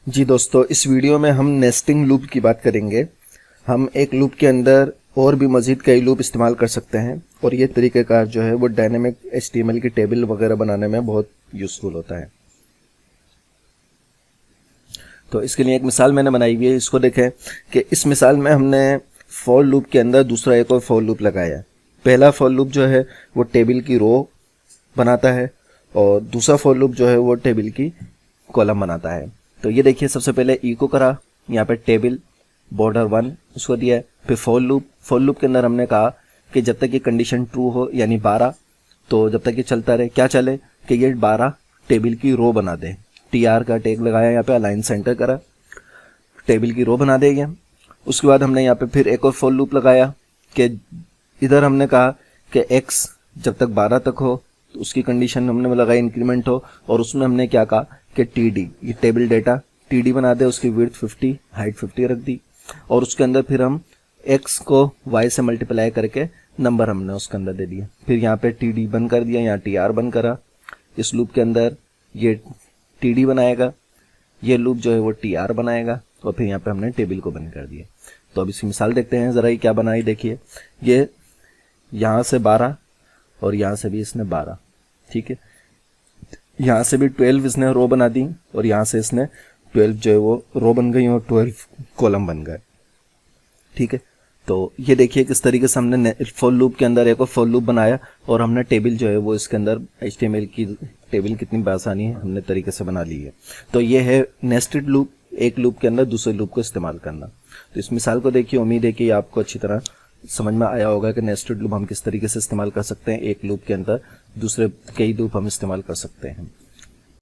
जी दोस्तों, इस वीडियो में हम नेस्टिंग लूप की बात करेंगे। हम एक लूप के अंदर और भी मज़ीद कई लूप इस्तेमाल कर सकते हैं और ये तरीक़ेकार जो है वो डायनेमिक HTML की टेबल वगैरह बनाने में बहुत यूज़फुल होता है। तो इसके लिए एक मिसाल मैंने बनाई हुई है, इसको देखें कि इस मिसाल में हमने फॉर लूप के अंदर दूसरा एक और फॉर लूप लगाया है। पहला फॉर लूप जो है वो टेबल की रो बनाता है और दूसरा फॉर लूप जो है वो टेबल की कॉलम बनाता है। तो ये देखिए, सबसे पहले इको करा, यहाँ पे टेबल बॉर्डर 1 उसको दिया है। फिर फॉर लूप के अंदर हमने कहा कि जब तक ये कंडीशन ट्रू हो यानी 12, तो जब तक ये चलता रहे, क्या चले कि ये 12 टेबल की रो बना दे। TR का टैग लगाया, यहाँ पे अलाइन सेंटर करा, टेबल की रो बना देगा। उसके बाद हमने यहाँ पे फिर एक और फॉर लूप लगाया कि इधर हमने कहा कि x जब तक 12 तक हो तो उसकी कंडीशन हमने लगाई इंक्रीमेंट हो, और उसमें हमने क्या कहा कि TD ये टेबल डेटा TD बना दे, उसकी विड्थ 50 हाइट 50 रख दी, और उसके अंदर फिर हम x को y से मल्टीप्लाई करके नंबर हमने उसके अंदर दे दिया। फिर यहाँ पे TD बंद कर दिया, यहाँ TR बंद करा। इस लूप के अंदर ये TD बनाएगा, ये लूप जो है वो TR बनाएगा, और फिर यहाँ पे हमने टेबल को बंद कर दिया। तो अब इसकी मिसाल देखते हैं ज़रा, ये क्या बनाई। देखिए, ये यहाँ से 12 और यहाँ से भी इसने 12, ठीक है। यहाँ से भी 12 इसने रो बना दी, और यहाँ से इसने 12 जो है वो रो बन गई और 12 कॉलम बन गए, ठीक है। तो ये देखिए किस तरीके से हमने फॉर लूप के अंदर एक और फॉर लूप बनाया, और हमने टेबल जो है वो इसके अंदर HTML की टेबल कितनी आसानी है हमने तरीके से बना ली है। तो ये है नेस्टेड लूप, एक लूप के अंदर दूसरे लूप को इस्तेमाल करना। तो इस मिसाल को देखिए, उम्मीद है कि आपको अच्छी तरह समझ में आया होगा कि नेस्टेड लूप हम किस तरीके से इस्तेमाल कर सकते हैं। एक लूप के अंदर दूसरे कई लूप हम इस्तेमाल कर सकते हैं।